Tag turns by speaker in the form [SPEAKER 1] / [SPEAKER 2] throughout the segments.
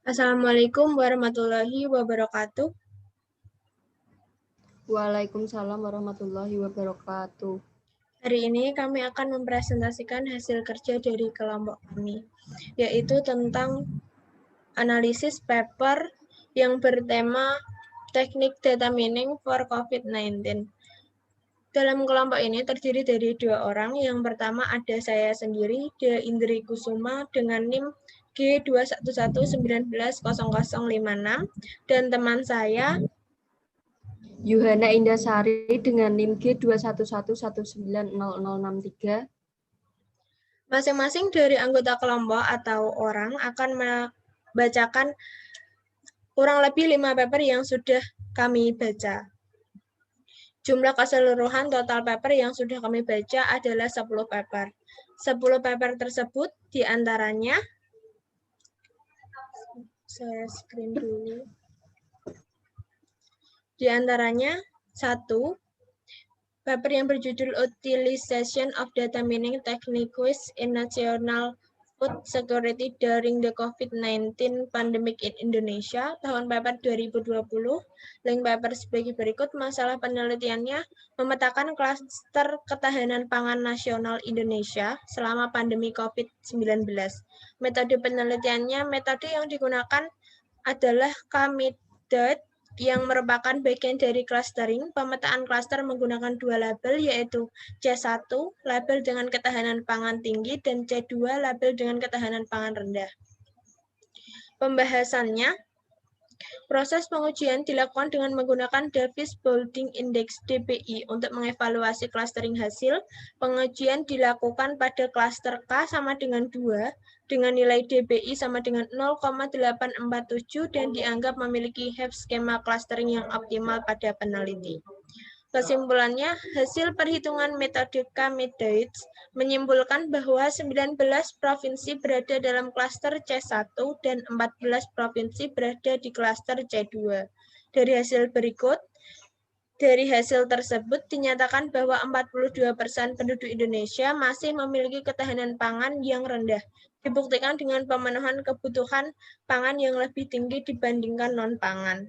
[SPEAKER 1] Assalamualaikum warahmatullahi wabarakatuh.
[SPEAKER 2] Waalaikumsalam warahmatullahi wabarakatuh.
[SPEAKER 1] Hari ini kami akan mempresentasikan hasil kerja dari kelompok kami, yaitu tentang analisis paper yang bertema Teknik Data Mining for COVID-19. Dalam kelompok ini terdiri dari 2 orang. Yang pertama ada saya sendiri, De Indri Kusuma, dengan NIM G211190056, dan teman saya
[SPEAKER 2] Yuhana Indasari dengan NIM G211190063.
[SPEAKER 1] Masing-masing dari anggota kelompok atau orang akan membacakan kurang lebih 5 paper yang sudah kami baca. Jumlah keseluruhan total paper yang sudah kami baca adalah 10 paper. 10 paper tersebut diantaranya, saya screen dulu. Diantaranya, 1. Paper yang berjudul Utilization of Data Mining Techniques in National Food Security During the COVID-19 Pandemic in Indonesia, tahun paper 2020. Link paper sebagai berikut. Masalah penelitiannya memetakan klaster ketahanan pangan nasional Indonesia selama pandemi COVID-19. Metode penelitiannya, metode yang digunakan adalah KMIDAT, yang merupakan bagian dari clustering. Pemetaan cluster menggunakan 2 label, yaitu C1, label dengan ketahanan pangan tinggi, dan C2, label dengan ketahanan pangan rendah. Pembahasannya, proses pengujian dilakukan dengan menggunakan Davis Baldwin Index (DBI) untuk mengevaluasi clustering hasil. Pengujian dilakukan pada cluster K sama dengan 2, dengan nilai DBI sama dengan 0,847 dan dianggap memiliki Hepf skema clustering yang optimal pada peneliti. Kesimpulannya, hasil perhitungan metode KMIDAT menyimpulkan bahwa 19 provinsi berada dalam klaster C1 dan 14 provinsi berada di klaster C2. Dari hasil berikut, dari hasil tersebut dinyatakan bahwa 42% penduduk Indonesia masih memiliki ketahanan pangan yang rendah. Dibuktikan dengan pemenuhan kebutuhan pangan yang lebih tinggi dibandingkan non-pangan.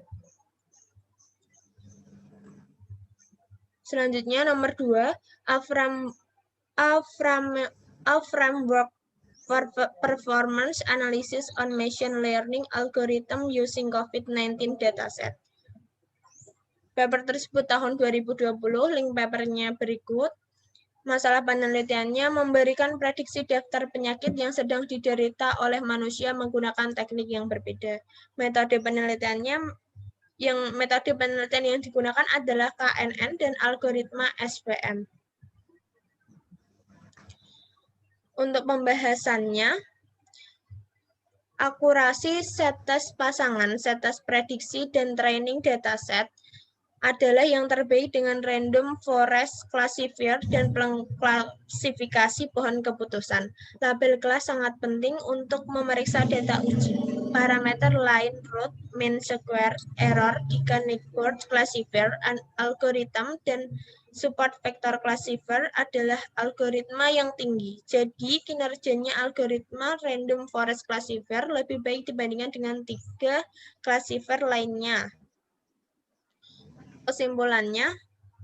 [SPEAKER 1] Selanjutnya, nomor 2, a framework for performance analysis on machine learning algorithm using COVID-19 dataset. Paper tersebut tahun 2020, link papernya berikut. Masalah penelitiannya memberikan prediksi daftar penyakit yang sedang diderita oleh manusia menggunakan teknik yang berbeda. Metode penelitian yang digunakan adalah KNN dan algoritma SVM. Untuk pembahasannya, akurasi set tes pasangan, set tes prediksi, dan training dataset adalah yang terbaik dengan random forest classifier dan klasifikasi pohon keputusan. Label kelas sangat penting untuk memeriksa data uji. Parameter line root, mean square error, Dekanic-Bord classifier, algorithm, dan support vector classifier adalah algoritma yang tinggi. Jadi kinerjanya algoritma random forest classifier lebih baik dibandingkan dengan 3 classifier lainnya. Kesimpulannya,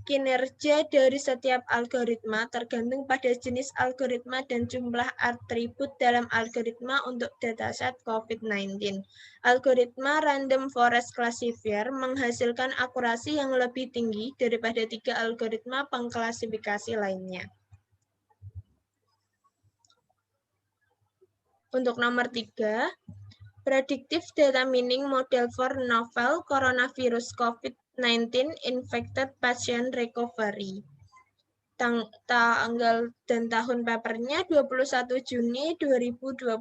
[SPEAKER 1] kinerja dari setiap algoritma tergantung pada jenis algoritma dan jumlah atribut dalam algoritma untuk dataset COVID-19. Algoritma Random Forest Classifier menghasilkan akurasi yang lebih tinggi daripada 3 algoritma pengklasifikasi lainnya. Untuk nomor 3, Predictive Data Mining Model for Novel Coronavirus COVID-19 Infected Patient Recovery. Tanggal dan tahun papernya 21 Juni 2020.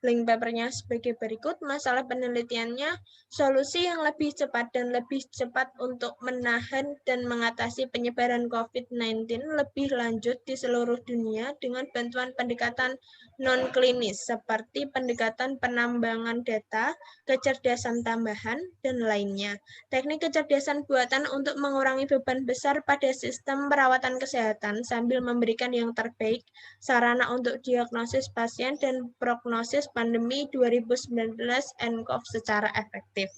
[SPEAKER 1] Link papernya sebagai berikut. Masalah penelitiannya, solusi yang lebih cepat dan lebih cepat untuk menahan dan mengatasi penyebaran COVID-19 lebih lanjut di seluruh dunia dengan bantuan pendekatan non-klinis seperti pendekatan penambangan data, kecerdasan tambahan, dan lainnya. Teknik kecerdasan buatan untuk mengurangi beban besar pada sistem perawatan kesehatan kesehatan sambil memberikan yang terbaik sarana untuk diagnosis pasien dan prognosis pandemi 2019 nCoV secara efektif.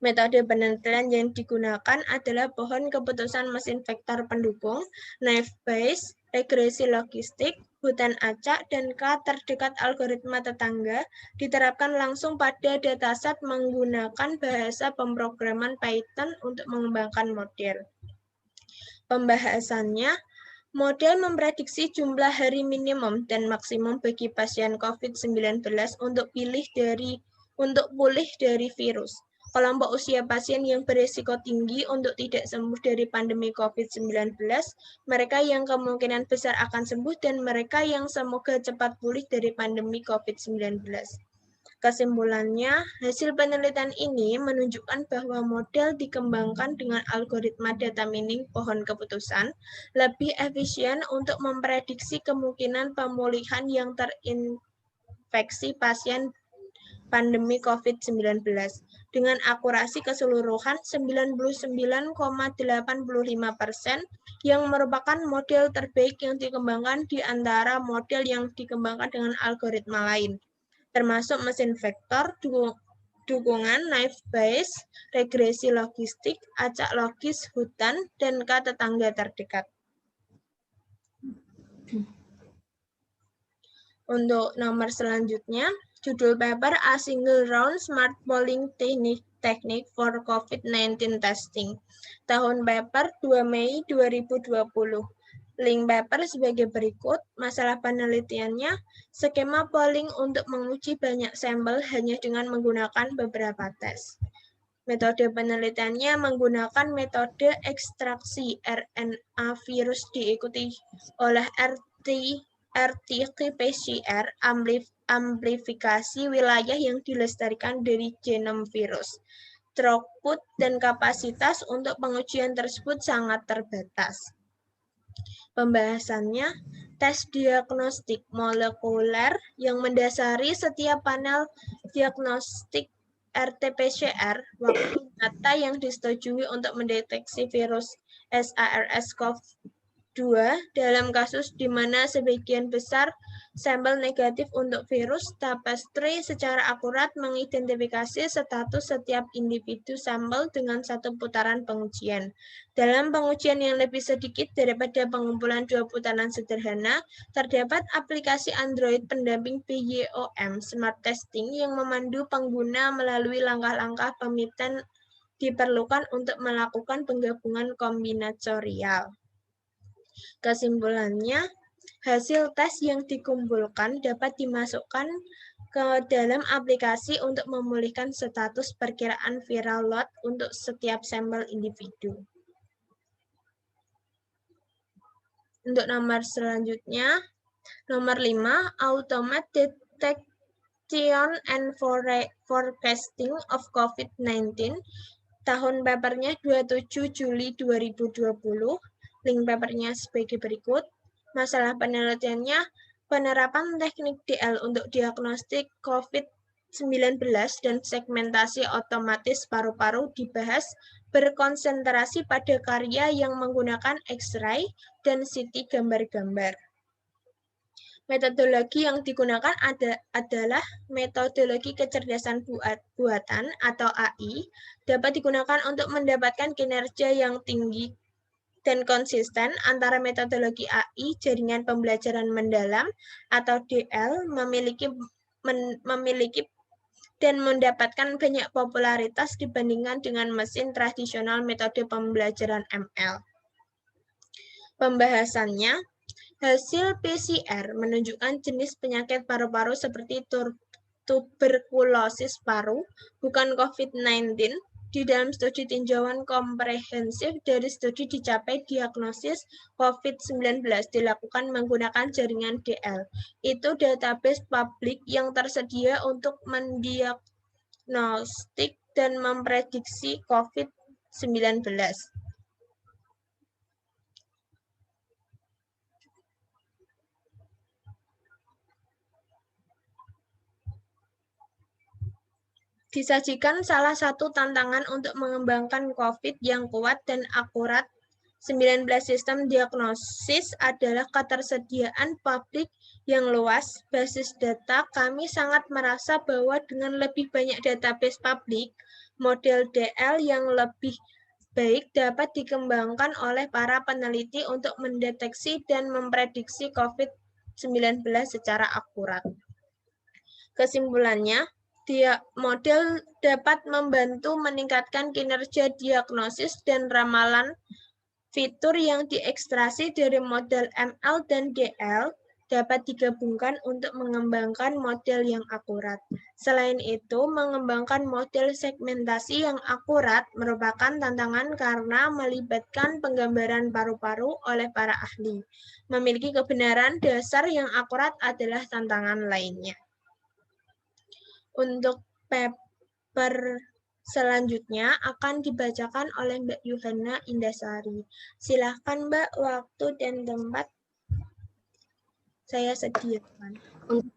[SPEAKER 1] Metode penelitian yang digunakan adalah pohon keputusan mesin vektor pendukung, naive Bayes, regresi logistik, hutan acak, dan K terdekat algoritma tetangga diterapkan langsung pada dataset menggunakan bahasa pemrograman Python untuk mengembangkan model. Pembahasannya, model memprediksi jumlah hari minimum dan maksimum bagi pasien COVID-19 untuk pulih dari virus. Kelompok usia pasien yang berisiko tinggi untuk tidak sembuh dari pandemi COVID-19, mereka yang kemungkinan besar akan sembuh, dan mereka yang semoga cepat pulih dari pandemi COVID-19. Kesimpulannya, hasil penelitian ini menunjukkan bahwa model dikembangkan dengan algoritma data mining pohon keputusan lebih efisien untuk memprediksi kemungkinan pemulihan yang terinfeksi pasien pandemi COVID-19 dengan akurasi keseluruhan 99,85% yang merupakan model terbaik yang dikembangkan di antara model yang dikembangkan dengan algoritma lain, termasuk mesin vektor, dukungan naive Bayes, regresi logistik, acak logis, hutan, dan K tetangga terdekat. Untuk nomor selanjutnya, judul paper A Single Round Smart Polling Technique for COVID-19 Testing. Tahun paper 2 Mei 2020. Link paper sebagai berikut. Masalah penelitiannya, skema polling untuk menguji banyak sampel hanya dengan menggunakan beberapa tes. Metode penelitiannya menggunakan metode ekstraksi RNA virus diikuti oleh RT-PCR amplifikasi wilayah yang dilestarikan dari genom virus. Throughput dan kapasitas untuk pengujian tersebut sangat terbatas. Pembahasannya, tes diagnostik molekuler yang mendasari setiap panel diagnostik RT-PCR waktu nyata yang disetujui untuk mendeteksi virus SARS-CoV-2 dalam kasus di mana sebagian besar sampel negatif untuk virus. Tapestry secara akurat mengidentifikasi status setiap individu sampel dengan satu putaran pengujian. Dalam pengujian yang lebih sedikit daripada pengumpulan 2 putaran sederhana, terdapat aplikasi Android pendamping PYOM Smart Testing yang memandu pengguna melalui langkah-langkah pemilihan diperlukan untuk melakukan penggabungan kombinatorial. Kesimpulannya, hasil tes yang dikumpulkan dapat dimasukkan ke dalam aplikasi untuk memulihkan status perkiraan viral load untuk setiap sampel individu. Untuk nomor selanjutnya, nomor 5, Automate Detection and Forecasting of COVID-19. Tahun papernya 27 Juli 2020. Link papernya sebagai berikut. Masalah penelitiannya, penerapan teknik DL untuk diagnostik COVID-19 dan segmentasi otomatis paru-paru dibahas berkonsentrasi pada karya yang menggunakan X-ray dan CT gambar-gambar. Metodologi yang digunakan adalah metodologi kecerdasan buatan atau AI, dapat digunakan untuk mendapatkan kinerja yang tinggi dan konsisten antara metodologi AI, jaringan pembelajaran mendalam atau DL, memiliki dan mendapatkan banyak popularitas dibandingkan dengan mesin tradisional metode pembelajaran ML. Pembahasannya, hasil PCR menunjukkan jenis penyakit paru-paru seperti tuberkulosis paru, bukan COVID-19. Di dalam studi tinjauan komprehensif dari studi dicapai diagnosis COVID-19 dilakukan menggunakan jaringan DL. Itu database publik yang tersedia untuk mendiagnostik dan memprediksi COVID-19. Disajikan salah satu tantangan untuk mengembangkan COVID yang kuat dan akurat 19 sistem diagnosis adalah ketersediaan publik yang luas. Basis data, kami sangat merasa bahwa dengan lebih banyak database publik, model DL yang lebih baik dapat dikembangkan oleh para peneliti untuk mendeteksi dan memprediksi COVID-19 secara akurat. Kesimpulannya, model dapat membantu meningkatkan kinerja diagnosis dan ramalan. Fitur yang diekstraksi dari model ML dan DL dapat digabungkan untuk mengembangkan model yang akurat. Selain itu, mengembangkan model segmentasi yang akurat merupakan tantangan karena melibatkan penggambaran paru-paru oleh para ahli. Memiliki kebenaran dasar yang akurat adalah tantangan lainnya. Untuk paper selanjutnya akan dibacakan oleh Mbak Yuhana Indasari. Silahkan Mbak, waktu dan tempat saya sediakan.
[SPEAKER 2] Untuk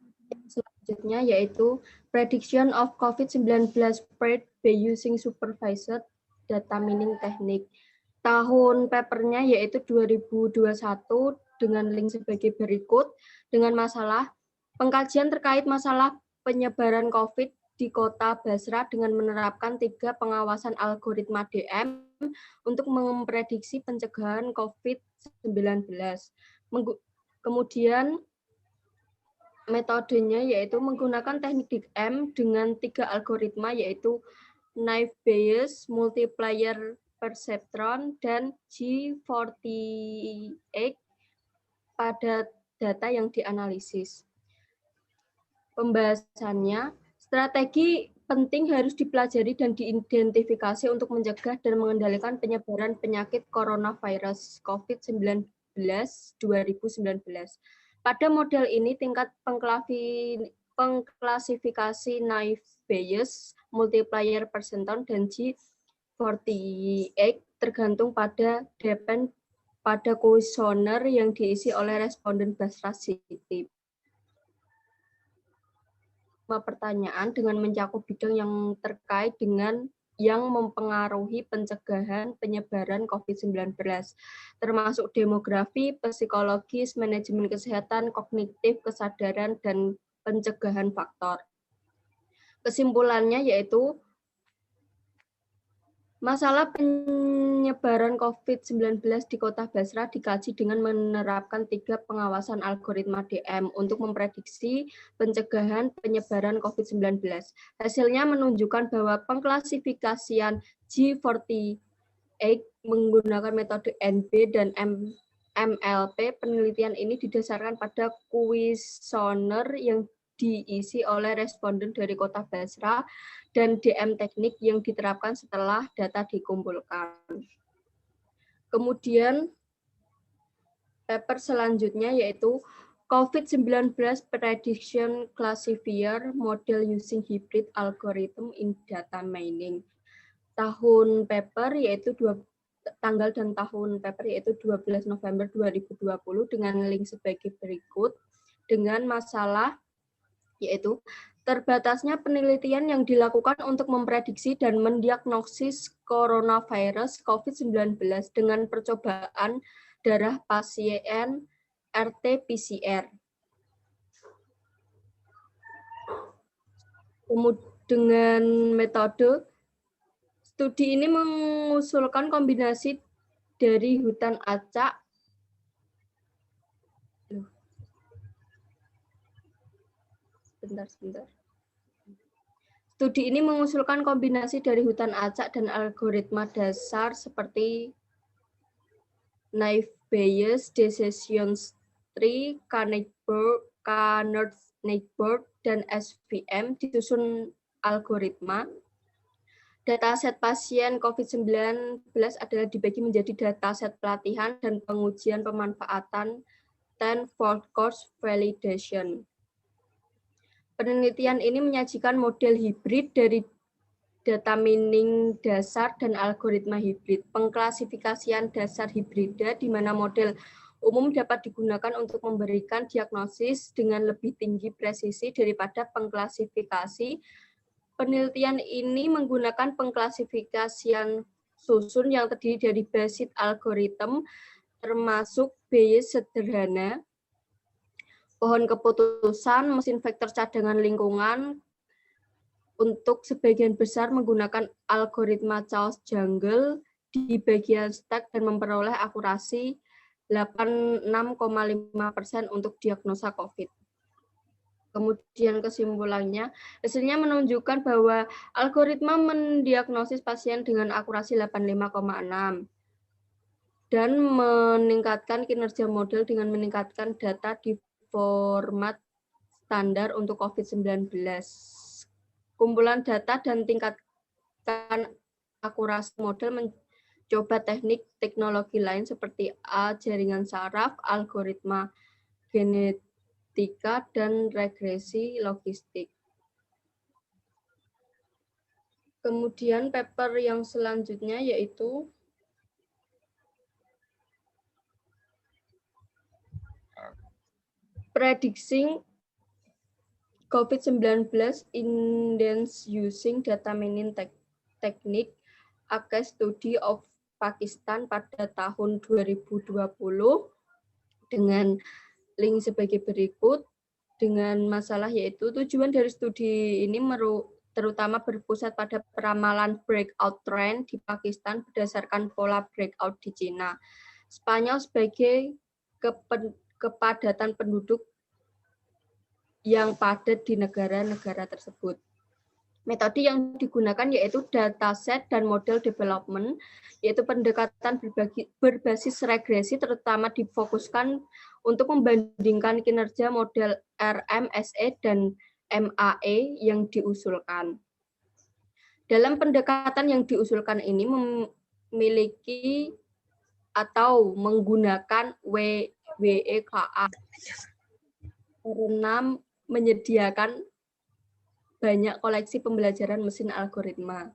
[SPEAKER 2] selanjutnya yaitu Prediction of COVID-19 Spread by Using Supervised Data Mining Technique. Tahun papernya yaitu 2021 dengan link sebagai berikut dengan masalah pengkajian terkait masalah penyebaran COVID di Kota Basra dengan menerapkan 3 pengawasan algoritma DM untuk memprediksi pencegahan COVID-19. Kemudian metodenya yaitu menggunakan teknik DM dengan 3 algoritma yaitu Naive Bayes, Multiplier Perceptron, dan G48 pada data yang dianalisis. Pembahasannya, strategi penting harus dipelajari dan diidentifikasi untuk mencegah dan mengendalikan penyebaran penyakit coronavirus COVID-19 2019. Pada model ini, tingkat pengklasifikasi Naive Bayes, Multiplier Perceptron, dan G48 tergantung pada kuesioner yang diisi oleh responden Basra City. Pertanyaan dengan mencakup bidang yang terkait dengan yang mempengaruhi pencegahan penyebaran COVID-19, termasuk demografi, psikologis, manajemen kesehatan, kognitif, kesadaran, dan pencegahan faktor. Kesimpulannya yaitu masalah penyebaran COVID-19 di Kota Basra dikaji dengan menerapkan 3 pengawasan algoritma DM untuk memprediksi pencegahan penyebaran COVID-19. Hasilnya menunjukkan bahwa pengklasifikasian G48 menggunakan metode NB dan MLP. Penelitian ini didasarkan pada kuesioner yang diisi oleh responden dari Kota Basra dan DM teknik yang diterapkan setelah data dikumpulkan. Kemudian paper selanjutnya yaitu COVID-19 Prediction Classifier Model Using Hybrid Algorithm in Data Mining. Tahun paper yaitu tanggal dan tahun paper yaitu 12 November 2020 dengan link sebagai berikut dengan masalah yaitu terbatasnya penelitian yang dilakukan untuk memprediksi dan mendiagnosis coronavirus COVID-19 dengan percobaan darah pasien RT-PCR. Dengan metode, studi ini mengusulkan kombinasi dari hutan acak, Studi ini mengusulkan kombinasi dari hutan acak dan algoritma dasar seperti Naive Bayes, Decision Tree, Carnot-Neighbor, dan SVM disusun algoritma. Dataset pasien COVID-19 adalah dibagi menjadi dataset pelatihan dan pengujian pemanfaatan 10-fold course validation. Penelitian ini menyajikan model hibrid dari data mining dasar dan algoritma hibrid. Pengklasifikasian dasar hibrida di mana model umum dapat digunakan untuk memberikan diagnosis dengan lebih tinggi presisi daripada pengklasifikasi. Penelitian ini menggunakan pengklasifikasian susun yang terdiri dari Bayes algorithm, termasuk Bayes sederhana, pohon keputusan, mesin vektor cadangan lingkungan, untuk sebagian besar menggunakan algoritma Charles-Jungle di bagian stack dan memperoleh akurasi 86,5% untuk diagnosa COVID. Kemudian kesimpulannya, hasilnya menunjukkan bahwa algoritma mendiagnosis pasien dengan akurasi 85,6 dan meningkatkan kinerja model dengan meningkatkan data di format standar untuk COVID-19. Kumpulan data dan tingkatkan akurasi model mencoba teknologi lain seperti jaringan saraf, algoritma genetika, dan regresi logistik. Kemudian paper yang selanjutnya yaitu Predicting COVID-19 Incidence Using Data Mining Technique, a case study of Pakistan pada tahun 2020 dengan link sebagai berikut. Dengan masalah yaitu tujuan dari studi ini terutama berpusat pada peramalan breakout trend di Pakistan berdasarkan pola breakout di Cina. Spanyol sebagai kepadatan penduduk yang padat di negara-negara tersebut. Metode yang digunakan yaitu dataset dan model development, yaitu pendekatan berbasis regresi terutama difokuskan untuk membandingkan kinerja model RMSE dan MAE yang diusulkan. Dalam pendekatan yang diusulkan ini memiliki atau menggunakan WEKA karena menyediakan banyak koleksi pembelajaran mesin algoritma.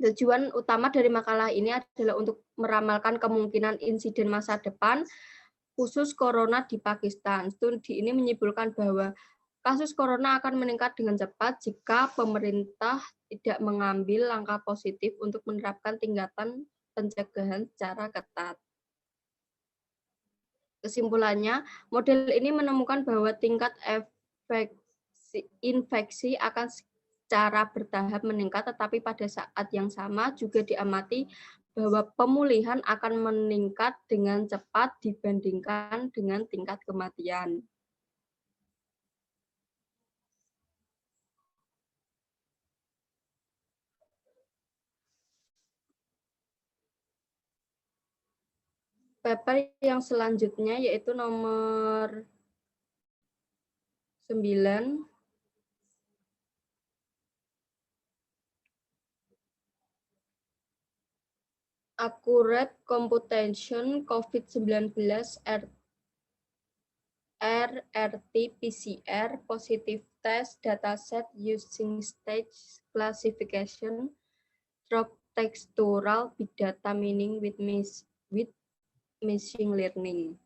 [SPEAKER 2] Tujuan utama dari makalah ini adalah untuk meramalkan kemungkinan insiden masa depan khusus corona di Pakistan. Studi ini menyimpulkan bahwa kasus corona akan meningkat dengan cepat jika pemerintah tidak mengambil langkah positif untuk menerapkan tingkatan pencegahan secara ketat. Kesimpulannya, model ini menemukan bahwa tingkat infeksi akan secara bertahap meningkat, tetapi pada saat yang sama juga diamati bahwa pemulihan akan meningkat dengan cepat dibandingkan dengan tingkat kematian. Paper yang selanjutnya yaitu nomor 9. Accurate Computation COVID-19 RRT-PCR Positive Test Dataset Using Stage Classification Through Textural Big Data Mining with Machine Learning.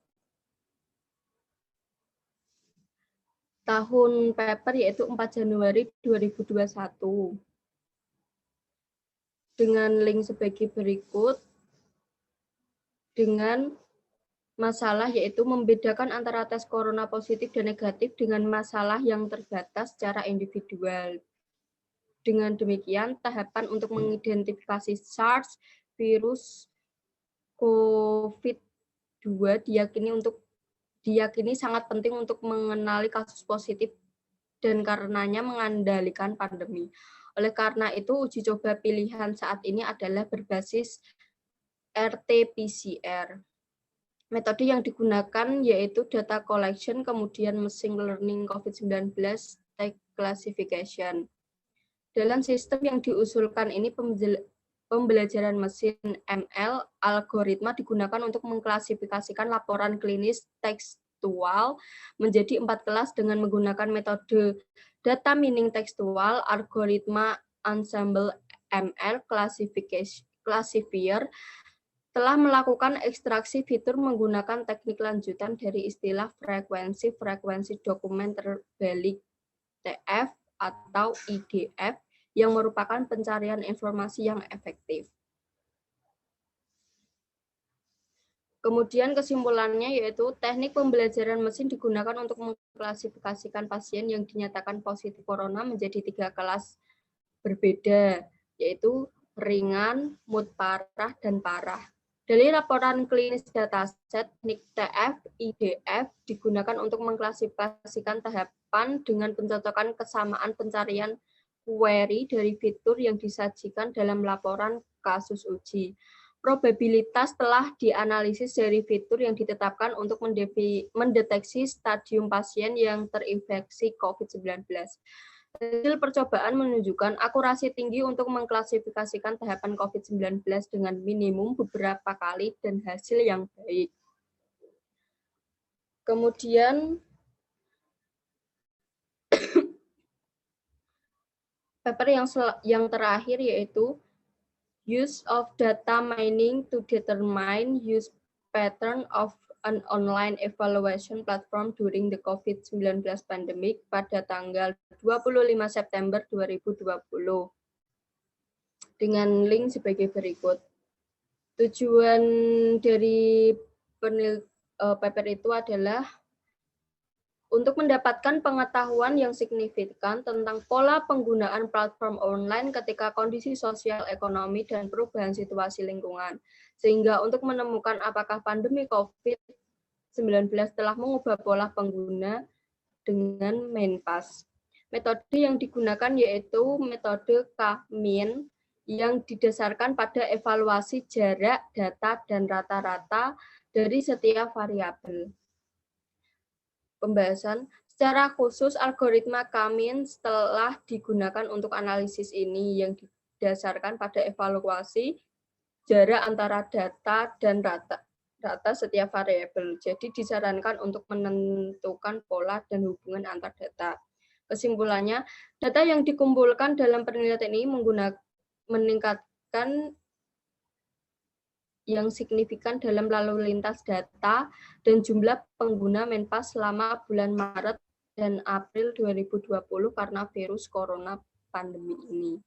[SPEAKER 2] Tahun paper yaitu 4 Januari 2021. Dengan link sebagai berikut. Dengan masalah yaitu membedakan antara tes corona positif dan negatif dengan masalah yang terbatas secara individual. Dengan demikian, tahapan untuk mengidentifikasi SARS virus COVID-2 diyakini sangat penting untuk mengenali kasus positif dan karenanya mengandalkan pandemi. Oleh karena itu, uji coba pilihan saat ini adalah berbasis RT-PCR. Metode yang digunakan yaitu data collection, kemudian machine learning COVID-19 tag classification. Dalam sistem yang diusulkan ini, pembelajaran mesin ML algoritma digunakan untuk mengklasifikasikan laporan klinis tekstual menjadi 4 kelas dengan menggunakan metode data mining tekstual, algoritma ensemble ML classifier telah melakukan ekstraksi fitur menggunakan teknik lanjutan dari istilah frekuensi dokumen terbalik TF atau IDF yang merupakan pencarian informasi yang efektif. Kemudian kesimpulannya yaitu teknik pembelajaran mesin digunakan untuk mengklasifikasikan pasien yang dinyatakan positif corona menjadi 3 kelas berbeda, yaitu ringan, mood parah, dan parah. Dari laporan klinis dataset, teknik TF, IDF digunakan untuk mengklasifikasikan tahapan dengan pencocokan kesamaan pencarian query dari fitur yang disajikan dalam laporan kasus uji. Probabilitas telah dianalisis dari fitur yang ditetapkan untuk mendeteksi stadium pasien yang terinfeksi COVID-19. Hasil percobaan menunjukkan akurasi tinggi untuk mengklasifikasikan tahapan COVID-19 dengan minimum beberapa kali dan hasil yang baik. Kemudian, paper yang terakhir yaitu Use of data mining to determine use pattern of an online evaluation platform during the COVID-19 pandemic pada tanggal 25 September 2020. Dengan link sebagai berikut. Tujuan dari paper itu adalah untuk mendapatkan pengetahuan yang signifikan tentang pola penggunaan platform online ketika kondisi sosial, ekonomi, dan perubahan situasi lingkungan. Sehingga untuk menemukan apakah pandemi COVID-19 telah mengubah pola pengguna dengan Menpas. Metode yang digunakan yaitu metode K-min yang didasarkan pada evaluasi jarak, data, dan rata-rata dari setiap variabel. Pembahasan secara khusus algoritma K-min telah digunakan untuk analisis ini yang didasarkan pada evaluasi jarak antara data dan data setiap variabel. Jadi disarankan untuk menentukan pola dan hubungan antar data. Kesimpulannya, data yang dikumpulkan dalam penelitian ini meningkatkan yang signifikan dalam lalu lintas data dan jumlah pengguna Menpas selama bulan Maret dan April 2020 karena virus corona pandemi ini.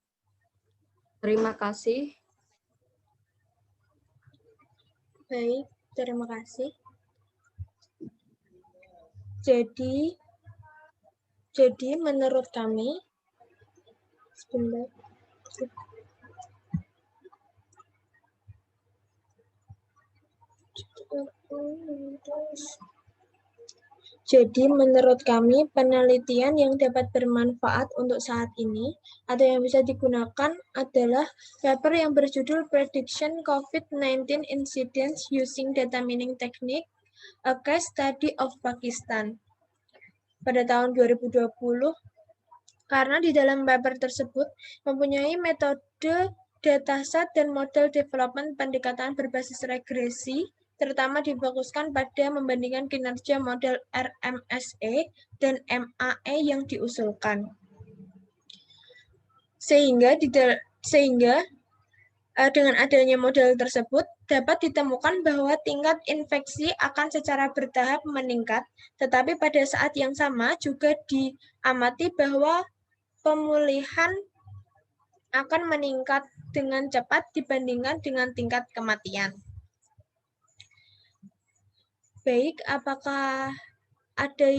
[SPEAKER 2] Terima kasih.
[SPEAKER 1] Baik, terima kasih. Jadi menurut kami, sebentar. Jadi menurut kami penelitian yang dapat bermanfaat untuk saat ini atau yang bisa digunakan adalah paper yang berjudul Prediction COVID-19 Incidence Using Data Mining Technique, a Case Study of Pakistan pada tahun 2020, karena di dalam paper tersebut mempunyai metode dataset dan model development pendekatan berbasis regresi, terutama difokuskan pada membandingkan kinerja model RMSE dan MAE yang diusulkan. Sehingga dengan adanya model tersebut dapat ditemukan bahwa tingkat infeksi akan secara bertahap meningkat, tetapi pada saat yang sama juga diamati bahwa pemulihan akan meningkat dengan cepat dibandingkan dengan tingkat kematian. Baik, apakah ada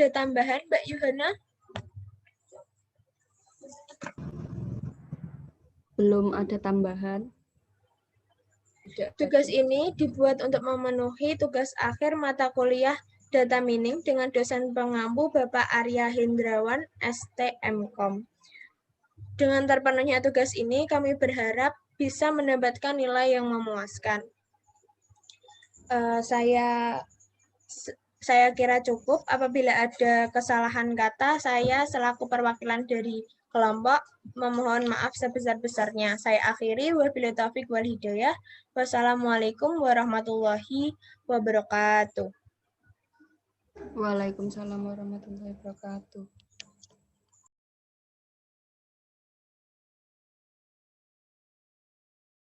[SPEAKER 1] tambahan, Mbak Yuhana?
[SPEAKER 2] Belum ada tambahan.
[SPEAKER 1] Tugas ini dibuat untuk memenuhi tugas akhir mata kuliah Data Mining dengan dosen pengampu Bapak Arya Hendrawan, STMkom. Dengan terpenuhnya tugas ini, kami berharap bisa mendapatkan nilai yang memuaskan. Saya kira cukup. Apabila ada kesalahan kata, saya selaku perwakilan dari kelompok memohon maaf sebesar-besarnya. Saya akhiri, wabillahi taufiq wal hidayah. Wassalamualaikum warahmatullahi wabarakatuh.
[SPEAKER 2] Waalaikumsalam warahmatullahi wabarakatuh.